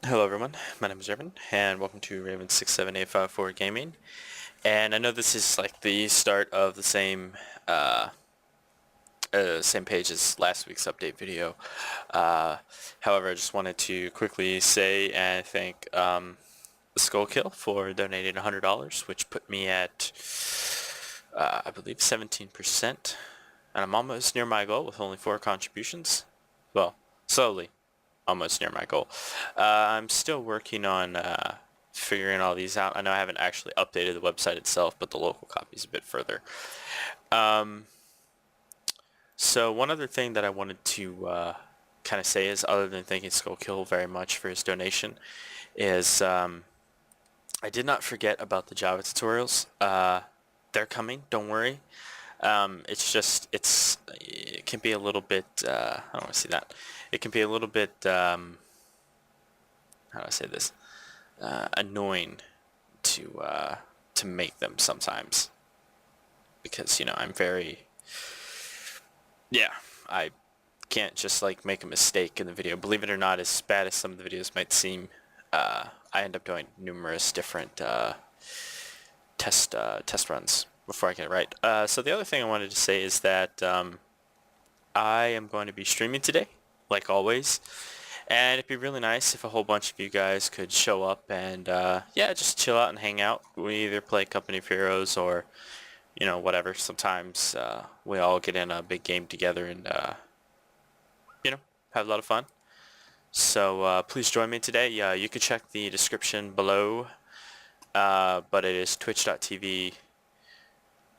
Hello everyone, my name is Evan, and welcome to Raven67854 Gaming. And I know this is like the start of the uh, same page as last week's update video. Uh, However, I just wanted to quickly say and thank Skullkil for donating $100, which put me at, I believe, 17%. And I'm almost near my goal with only 4 contributions. Well, slowly almost near my goal. I'm still working on figuring all these out. I know I haven't actually updated the website itself, but the local copy is a bit further. Um, so one other thing that I wanted to kind of say is, other than thanking Skullkill very much for his donation, is I did not forget about the Java tutorials. They're coming, don't worry. It's just, it can be a little bit, I don't want to see that. It can be a little bit, how do I say this? Annoying to make them sometimes, because I'm very, yeah, I can't just like make a mistake in the video. Believe it or not, as bad as some of the videos might seem, I end up doing numerous different test runs before I get it right. So the other thing I wanted to say is that I am going to be streaming today, like always. And it'd be really nice if a whole bunch of you guys could show up and, yeah, just chill out and hang out. We either play Company of Heroes or, whatever. Sometimes we all get in a big game together and, have a lot of fun. So please join me today. Yeah, you can check the description below, but it is twitch.tv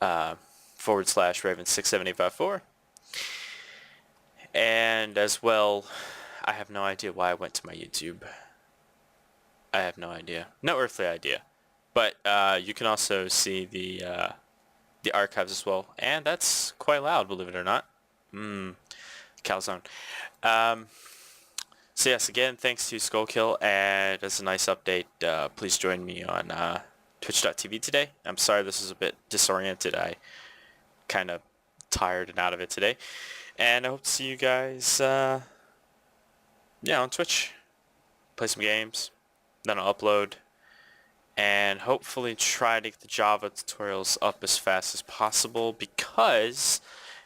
/Raven67854. And as well, I have no idea why I went to my YouTube. I have no idea. No earthly idea. But you can also see the archives as well. And that's quite loud, believe it or not. Calzone. Um, so yes, again, thanks to Skullkill. And as a nice update, please join me on twitch.tv today. I'm sorry this is a bit disoriented. I kind of tired and out of it today. And I hope to see you guys, on Twitch. Play some games. Then I'll upload. And hopefully try to get the Java tutorials up as fast as possible, because,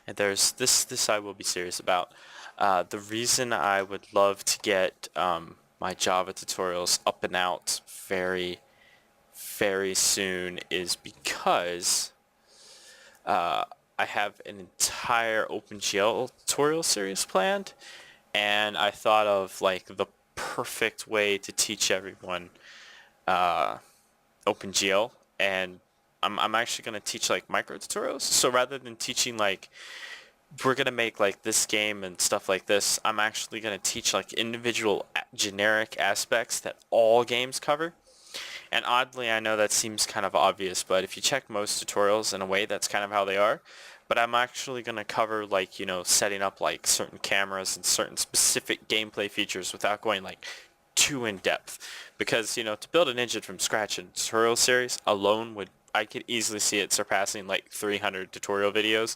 and there's this I will be serious about. The reason I would love to get my Java tutorials up and out very, very soon is because I have an entire OpenGL tutorial series planned, and I thought of like the perfect way to teach everyone OpenGL, and I'm actually going to teach like micro tutorials. So rather than teaching like we're going to make like this game and stuff like this, I'm actually going to teach like individual generic aspects that all games cover. And oddly, I know that seems kind of obvious, but if you check most tutorials, in a way, that's kind of how they are. But I'm actually going to cover like, setting up like certain cameras and certain specific gameplay features without going like too in depth. Because, to build an engine from scratch in a tutorial series alone I could easily see it surpassing like 300 tutorial videos,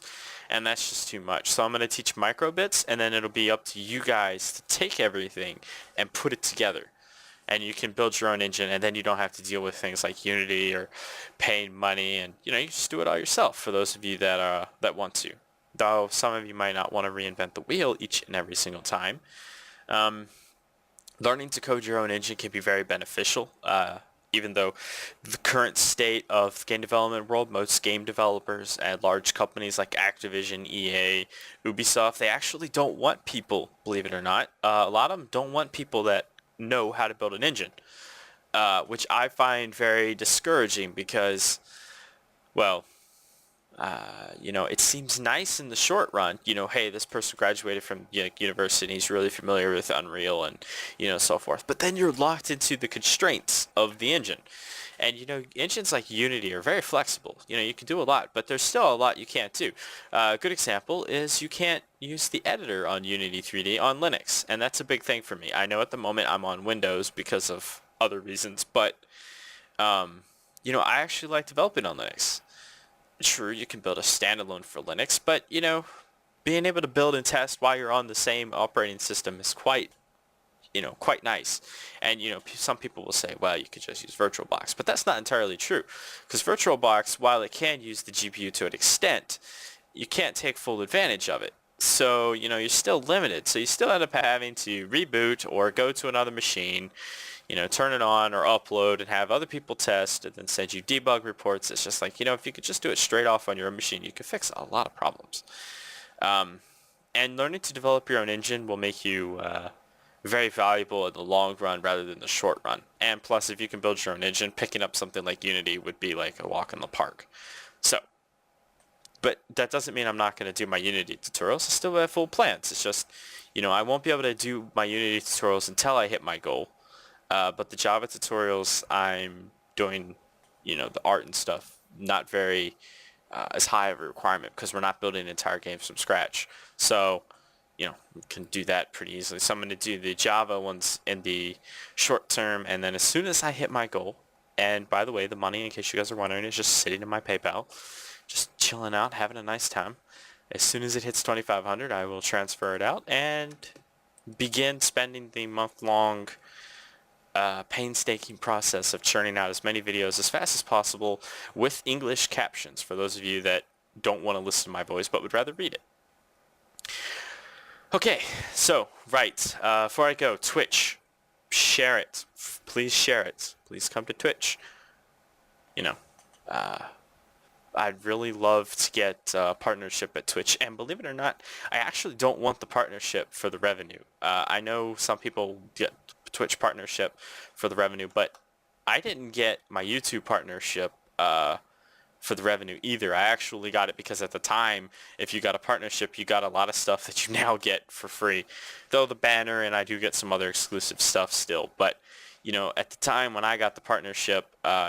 and that's just too much. So I'm going to teach micro bits, and then it'll be up to you guys to take everything and put it together. And you can build your own engine, and then you don't have to deal with things like Unity or paying money, and you just do it all yourself, for those of you that want to. Though some of you might not want to reinvent the wheel each and every single time. Learning to code your own engine can be very beneficial, even though the current state of the game development world, most game developers and large companies like Activision, EA, Ubisoft, they actually don't want people, believe it or not. A lot of them don't want people that know how to build an engine, which I find very discouraging because, well, it seems nice in the short run. Hey, this person graduated from university and he's really familiar with Unreal and, so forth. But then you're locked into the constraints of the engine. And, engines like Unity are very flexible. You can do a lot, but there's still a lot you can't do. A good example is you can't use the editor on Unity 3D on Linux. And that's a big thing for me. I know at the moment I'm on Windows because of other reasons, but, I actually like developing on Linux. True, you can build a standalone for Linux, but, being able to build and test while you're on the same operating system is quite quite nice. And some people will say, well, you could just use VirtualBox, but that's not entirely true, because VirtualBox, while it can use the GPU to an extent, you can't take full advantage of it. So you're still limited. So you still end up having to reboot or go to another machine, turn it on or upload and have other people test and then send you debug reports. It's just like, if you could just do it straight off on your own machine, you could fix a lot of problems. And learning to develop your own engine will make you very valuable in the long run rather than the short run. And plus, if you can build your own engine, picking up something like Unity would be like a walk in the park. So, but that doesn't mean I'm not going to do my Unity tutorials. I still have full plans. It's just, I won't be able to do my Unity tutorials until I hit my goal. But the Java tutorials, I'm doing, the art and stuff, not very as high of a requirement because we're not building entire games from scratch. So, we can do that pretty easily. So I'm going to do the Java ones in the short term, and then as soon as I hit my goal, and by the way, the money, in case you guys are wondering, is just sitting in my PayPal, just chilling out, having a nice time. As soon as it hits 2,500, I will transfer it out and begin spending the month-long painstaking process of churning out as many videos as fast as possible with English captions for those of you that don't want to listen to my voice but would rather read it. Okay, so, right, before I go, Twitch, share it. Please share it. Please come to Twitch. I'd really love to get a partnership at Twitch, and believe it or not, I actually don't want the partnership for the revenue. I know some people get Twitch partnership for the revenue, but I didn't get my YouTube partnership for the revenue either. I actually got it because at the time, if you got a partnership, you got a lot of stuff that you now get for free. Though the banner, and I do get some other exclusive stuff still, but at the time when I got the partnership,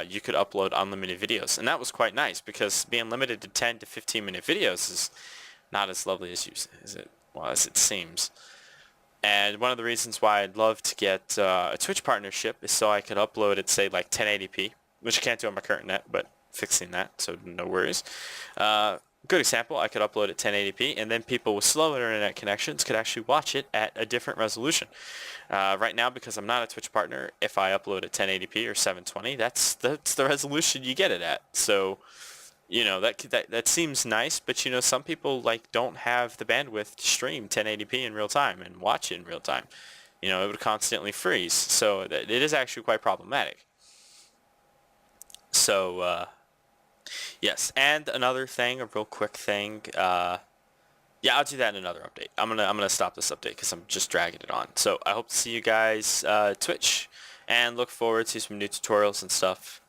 you could upload unlimited videos, and that was quite nice because being limited to 10 to 15 minute videos is not as lovely as it seems. And one of the reasons why I'd love to get a Twitch partnership is so I could upload it, say, like 1080p, which I can't do on my current net, but fixing that, so no worries. Good example, I could upload it 1080p, and then people with slow internet connections could actually watch it at a different resolution. Right now, because I'm not a Twitch partner, if I upload at 1080p or 720, that's the resolution you get it at. So, that seems nice, but some people don't have the bandwidth to stream 1080p in real time and watch it in real time. It would constantly freeze, so it is actually quite problematic. So, yes, and another thing, a real quick thing, yeah, I'll do that in another update. I'm gonna stop this update because I'm just dragging it on. So I hope to see you guys Twitch, and look forward to some new tutorials and stuff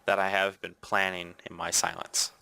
that I have been planning in my silence.